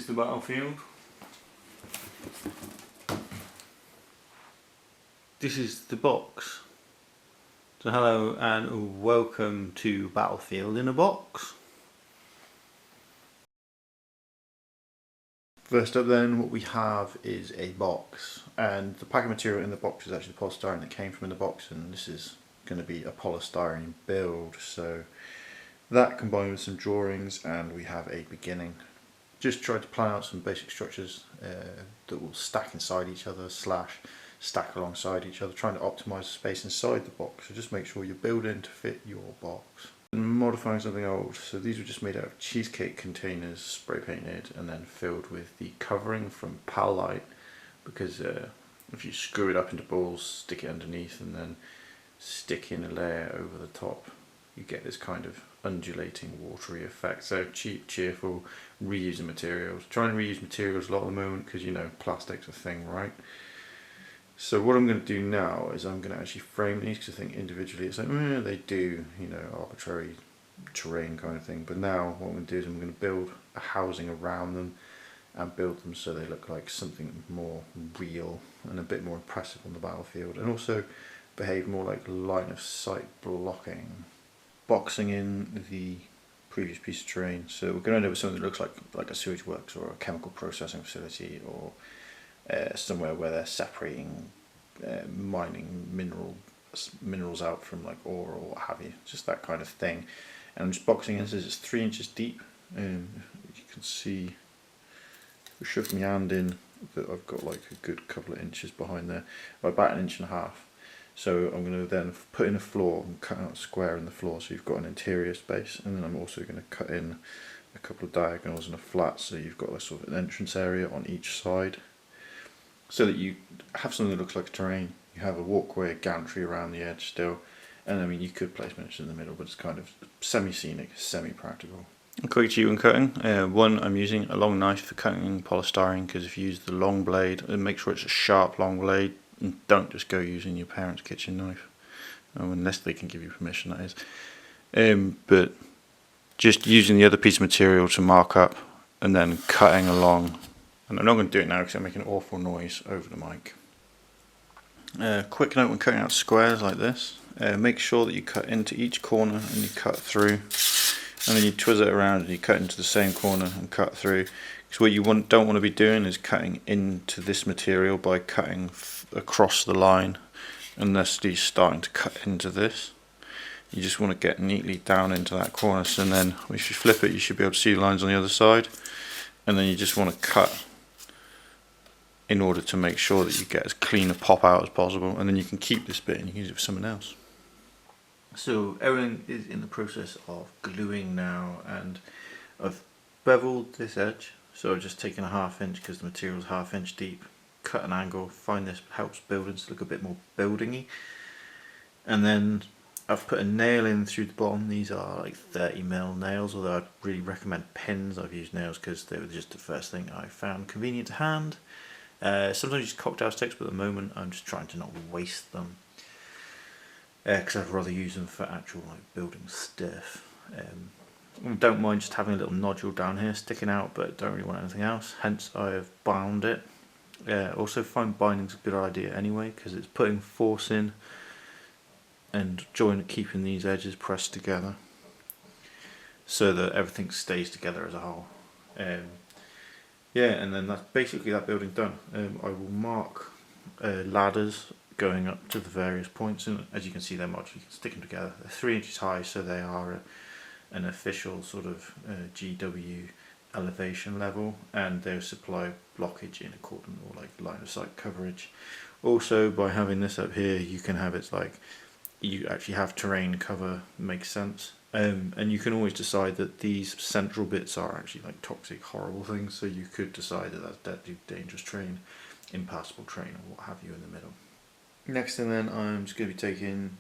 the battlefield. This is the box. So hello and welcome to Battlefield in a Box. First up then, what we have is a box, and the packing material in the box is actually polystyrene that came from in the box, and this is going to be a polystyrene build. So that combined with some drawings, and we have a beginning. Just tried to plan out some basic structures that will stack inside each other / stack alongside each other, trying to optimise the space inside the box. So just make sure you're building to fit your box. And modifying something old, so these were just made out of cheesecake containers, spray painted and then filled with the covering from Palite, because if you screw it up into balls, stick it underneath and then stick in a layer over the top, you get this kind of undulating watery effect. So cheap, cheerful, reusing materials. Try and reuse materials a lot at the moment because you know plastic's a thing, right? So what I'm going to do now is I'm going to actually frame these, because I think individually it's like, they do, you know, arbitrary terrain kind of thing. But now what I'm going to do is I'm going to build a housing around them and build them so they look like something more real and a bit more impressive on the battlefield, and also behave more like line of sight blocking. Boxing in the previous piece of terrain, so we're going to end up with something that looks like a sewage works or a chemical processing facility, or somewhere where they're separating mining minerals out from like ore or what have you, just that kind of thing. And I'm just boxing in. This is 3 inches deep, and you can see if I shove my hand in that I've got like a good couple of inches behind there, about 1.5 inches. So I'm going to then put in a floor and cut out a square in the floor, so you've got an interior space, and then I'm also going to cut in a couple of diagonals and a flat, so you've got a sort of an entrance area on each side, so that you have something that looks like a terrain. You have a walkway, a gantry around the edge still, and I mean you could place miniatures in the middle, but it's kind of semi-scenic, semi-practical. A quick tip when cutting. One, I'm using a long knife for cutting polystyrene, because if you use the long blade, make sure it's a sharp long blade, and don't just go using your parents' kitchen knife, unless they can give you permission, that is. But just using the other piece of material to mark up and then cutting along. And I'm not going to do it now because I'm making an awful noise over the mic. Quick note when cutting out squares like this, make sure that you cut into each corner and you cut through, and then you twist it around and you cut into the same corner and cut through. Because what you don't want to be doing is cutting into this material by cutting across the line, unless you're starting to cut into this. You just want to get neatly down into that corner, so then if you flip it you should be able to see the lines on the other side, and then you just want to cut in order to make sure that you get as clean a pop out as possible, and then you can keep this bit and you can use it for something else. So everything is in the process of gluing now, and I've beveled this edge, so I've just taken a 1/2 inch because the material is 1/2 inch deep, cut an angle, find this helps buildings look a bit more buildingy, and then I've put a nail in through the bottom. These are like 30mm nails, although I'd really recommend pins. I've used nails because they were just the first thing I found convenient to hand. Sometimes use cocktail sticks, but at the moment I'm just trying to not waste them, because I'd rather use them for actual like building stuff. Don't mind just having a little nodule down here sticking out, but don't really want anything else, hence I have bound it. Also find binding's a good idea anyway, because it's putting force in and keeping these edges pressed together so that everything stays together as a whole. Yeah, and then that's basically that building done. I will mark ladders going up to the various points, and as you can see they're modular, you can stick them together. They're 3 inches high, so they are an official sort of GW elevation level, and they supply blockage in accordance, or like line of sight coverage. Also, by having this up here, you can have it's like you actually have terrain cover, makes sense. And you can always decide that these central bits are actually like toxic, horrible things, so you could decide that that's deadly dangerous terrain, impassable terrain, or what have you in the middle. Next thing then, I'm just going to be taking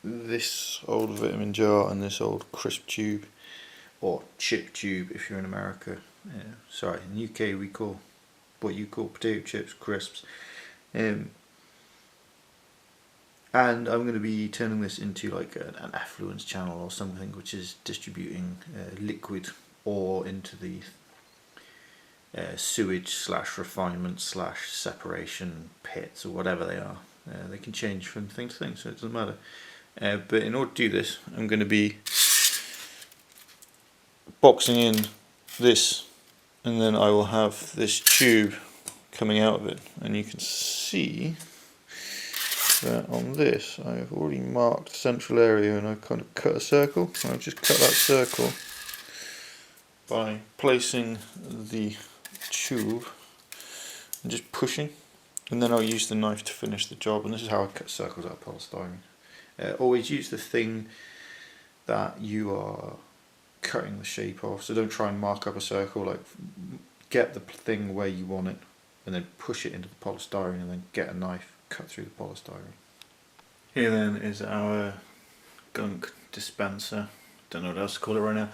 this old vitamin jar and this old crisp tube, or chip tube if you're in America. Sorry, in the UK we call what you call potato chips crisps. And I'm going to be turning this into like an effluence channel or something, which is distributing liquid ore into the sewage slash refinement slash separation pits or whatever they are. They can change from thing to thing, so it doesn't matter. But in order to do this, I'm going to be boxing in this, and then I will have this tube coming out of it, and you can see that on this I have already marked the central area, and I've kind of cut a circle. I've just cut that circle by placing the tube and just pushing, and then I'll use the knife to finish the job. And this is how I cut circles out of polystyrene. Always use the thing that you are cutting the shape of, so don't try and mark up a circle. Like, get the thing where you want it and then push it into the polystyrene, and then get a knife, cut through the polystyrene. Here then is our gunk dispenser. Don't know what else to call it right now.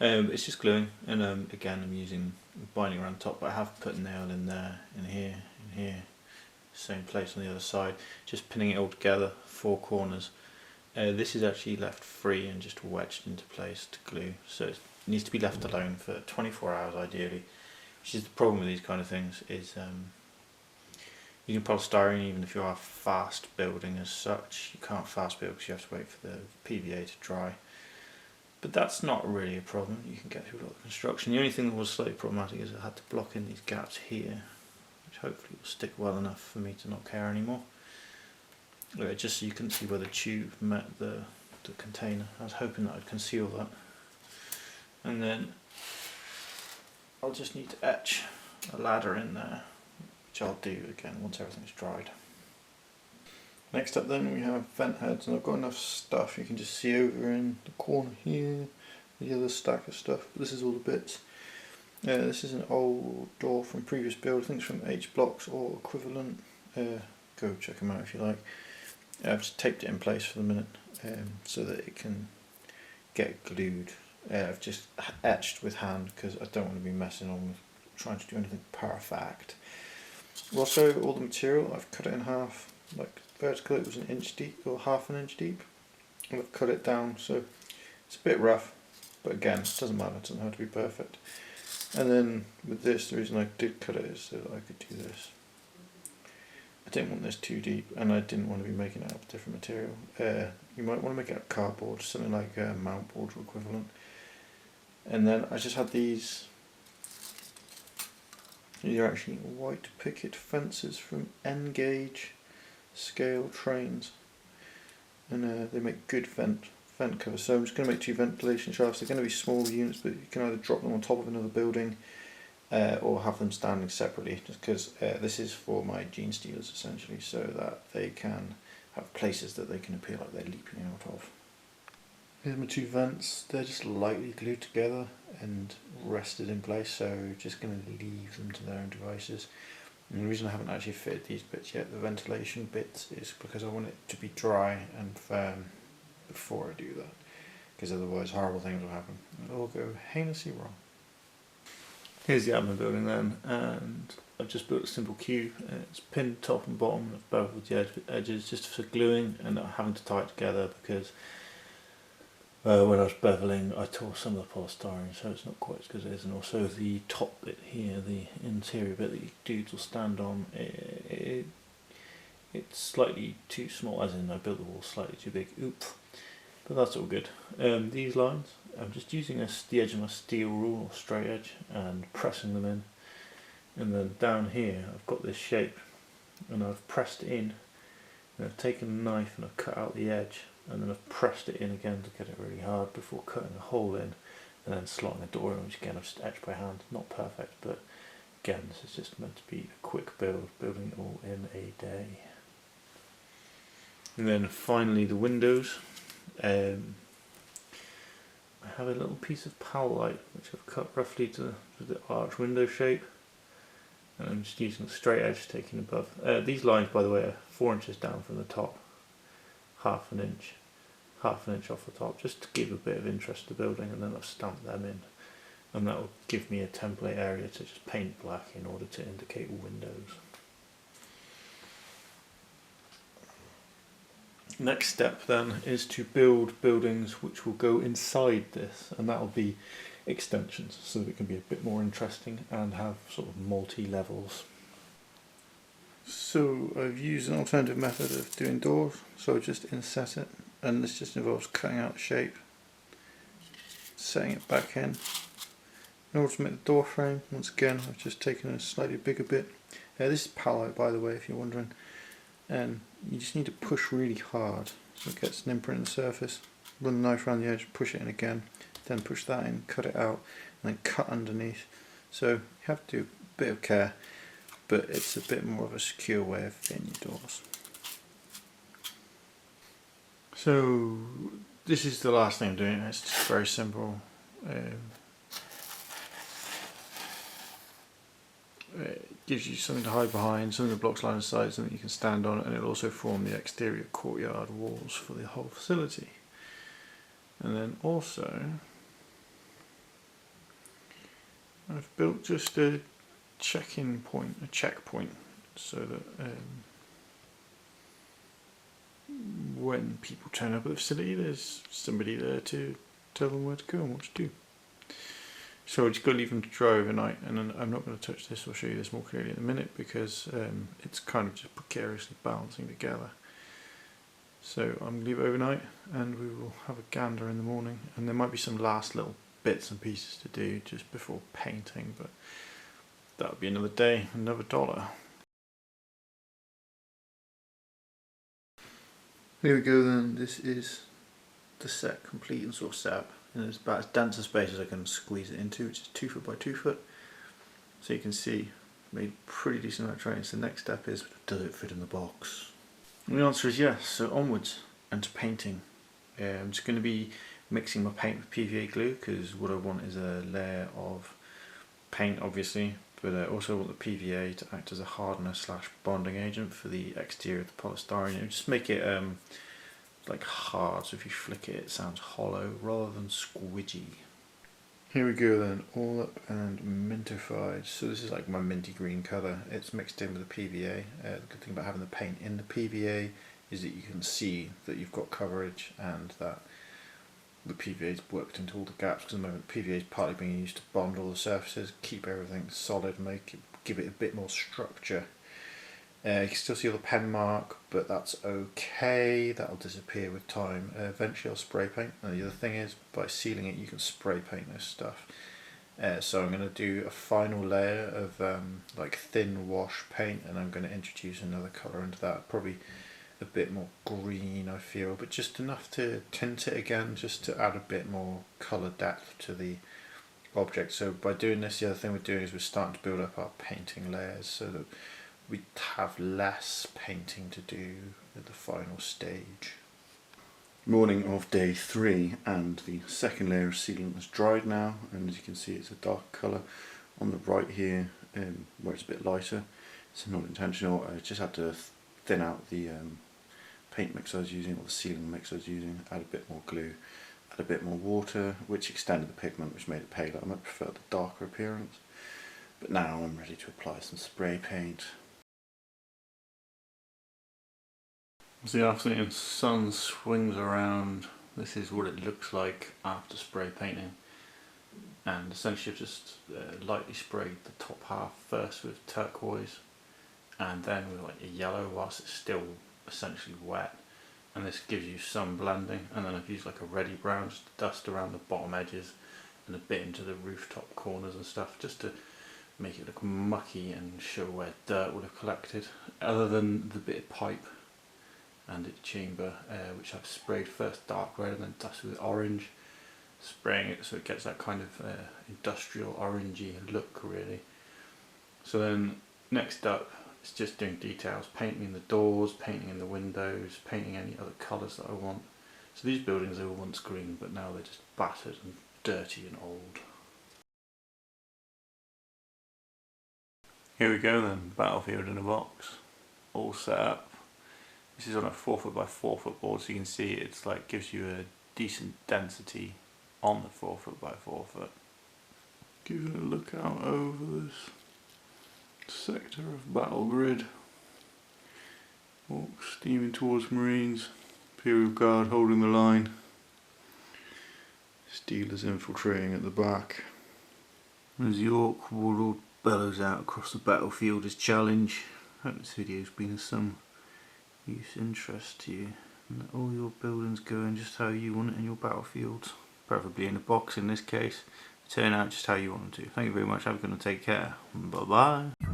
It's just gluing, and again I'm using binding around the top, but I have put a nail in there, in here, same place on the other side, just pinning it all together, 4 corners. This is actually left free and just wedged into place to glue, so it needs to be left alone for 24 hours ideally, which is the problem with these kind of things, is using polystyrene, even if you are fast building as such, you can't fast build because you have to wait for the PVA to dry. But that's not really a problem, you can get through a lot of construction. The only thing that was slightly problematic is I had to block in these gaps here, which hopefully will stick well enough for me to not care anymore. Just so you can see where the tube met the container. I was hoping that I'd conceal that. And then I'll just need to etch a ladder in there, which I'll do again once everything's dried. Next up then we have vent heads, and I've got enough stuff, you can just see over in the corner here, the other stack of stuff, but this is all the bits. This is an old door from previous build, I think it's from H blocks or equivalent, go check them out if you like. I've just taped it in place for the minute so that it can get glued. I've just etched with hand because I don't want to be messing on with trying to do anything perfect. Also, all the material, I've cut it in half, like vertical it was 1 inch deep or ½ an inch deep, and I've cut it down, so it's a bit rough, but again, it doesn't matter, it doesn't have to be perfect. And then with this, the reason I did cut it is so that I could do this. I didn't want this too deep, and I didn't want to be making it out of different material. You might want to make it out of cardboard, something like mount board or equivalent. And then I just had these are actually white picket fences from N-gauge scale trains, and they make good vent cover. So I'm just going to make 2 ventilation shafts. They're going to be small units, but you can either drop them on top of another building or have them standing separately, just because this is for my gene stealers essentially, so that they can have places that they can appear like they're leaping out of. Here's my 2 vents. They're just lightly glued together and rested in place, so just going to leave them to their own devices. And the reason I haven't actually fitted these bits yet, the ventilation bits, is because I want it to be dry and firm before I do that, because otherwise horrible things will happen. It'll all go heinously wrong. Here's the admin building then, and I've just built a simple cube. It's pinned top and bottom, I've beveled the edges just for gluing and not having to tie it together, because when I was beveling I tore some of the polystyrene, so it's not quite as good as it is. And also the top bit here, the interior bit that you dudes will stand on, it's slightly too small, as in I built the wall slightly too big, oops. But that's all good. These lines, I'm just using the edge of my steel rule, or straight edge, and pressing them in. And then down here I've got this shape, and I've pressed it in, and I've taken a knife and I've cut out the edge, and then I've pressed it in again to get it really hard before cutting a hole in, and then slotting a door in, which again I've just etched by hand. Not perfect, but again this is just meant to be a quick build, building it all in a day. And then finally the windows. I have a little piece of powellite which I've cut roughly to the arch window shape, and I'm just using the straight edge taking above. These lines, by the way, are 4 inches down from the top, ½ an inch off the top, just to give a bit of interest to the building, and then I've stamped them in, and that will give me a template area to just paint black in order to indicate windows. Next step then is to build buildings which will go inside this, and that will be extensions so that it can be a bit more interesting and have sort of multi-levels. So I've used an alternative method of doing doors, so I just inset it, and this just involves cutting out the shape, setting it back in order to make the door frame. Once again, I've just taken a slightly bigger bit. This is palette, by the way, if you're wondering, and you just need to push really hard so it gets an imprint on the surface. Run the knife around the edge, push it in again, then push that in, cut it out, and then cut underneath. So you have to do a bit of care, but it's a bit more of a secure way of fitting your doors. So this is the last thing I'm doing. It's just very simple. It gives you something to hide behind, something that blocks line of sight, something you can stand on, and it'll also form the exterior courtyard walls for the whole facility. And then also I've built just a check-in point, a checkpoint, so that when people turn up at the facility, there's somebody there to tell them where to go and what to do. So we're just going to leave them to dry overnight, and then I'm not going to touch this. I'll show you this more clearly in a minute, because it's kind of just precariously balancing together. So I'm going to leave it overnight, and we will have a gander in the morning, and there might be some last little bits and pieces to do just before painting, but that'll be another day, another $1. Here we go then. This is the set complete and sort of set up, and it's about as dense a space as I can squeeze it into, which is 2 foot by 2 foot. So you can see, made pretty decent amount of training. So the next step is, does it fit in the box? And the answer is yes. So onwards and to painting. I'm just going to be mixing my paint with PVA glue, because what I want is a layer of paint, obviously, but I also want the PVA to act as a hardener / bonding agent for the exterior of the polystyrene. It'll just make it like hard, so if you flick it, it sounds hollow rather than squidgy. Here we go then, all up and mintified. So this is like my minty green colour. It's mixed in with the PVA. The good thing about having the paint in the PVA is that you can see that you've got coverage and that the PVA's worked into all the gaps, because at the moment the PVA is partly being used to bond all the surfaces, keep everything solid, give it a bit more structure. You can still see all the pen mark, but that's okay, that'll disappear with time. Eventually I'll spray paint, and the other thing is, by sealing it you can spray paint this stuff. So I'm going to do a final layer of like thin wash paint, and I'm going to introduce another colour into that, probably a bit more green I feel, but just enough to tint it again, just to add a bit more colour depth to the object. So by doing this, the other thing we're doing is we're starting to build up our painting layers so that we have less painting to do at the final stage. Morning of day 3, and the second layer of sealant has dried now, and as you can see it's a dark colour on the right here, where it's a bit lighter. It's not intentional, I just had to thin out the paint mix I was using, or the sealing mix I was using, add a bit more glue, add a bit more water, which extended the pigment, which made it paler. I might prefer the darker appearance, but now I'm ready to apply some spray paint. As the afternoon sun swings around, this is what it looks like after spray painting. And essentially I've just lightly sprayed the top half first with turquoise, and then with like a yellow whilst it's still essentially wet, and this gives you some blending. And then I've used like a reddy brown just to dust around the bottom edges and a bit into the rooftop corners and stuff, just to make it look mucky and show where dirt would have collected, other than the bit of pipe and its chamber, which I've sprayed first dark red and then dusted with orange, spraying it so it gets that kind of industrial orangey look really. So then next up, it's just doing details, painting in the doors, painting in the windows, painting any other colours that I want. So these buildings, they were once green, but now they're just battered and dirty and old. Here we go then, battlefield in a box, all set up. This is on a 4 foot by 4 foot board, so you can see it's like gives you a decent density on the 4 foot by 4 foot. Giving a look out over this sector of battle grid. Walk steaming towards Marines. Imperial Guard holding the line. Steelers infiltrating at the back. As the Orc warlord bellows out across the battlefield as challenge. Hope this video's been of some use, interest to you, and that all your buildings going just how you want it in your battlefields, preferably in a box in this case, turn out just how you want them to. Thank you very much, have a good one, take care, bye bye.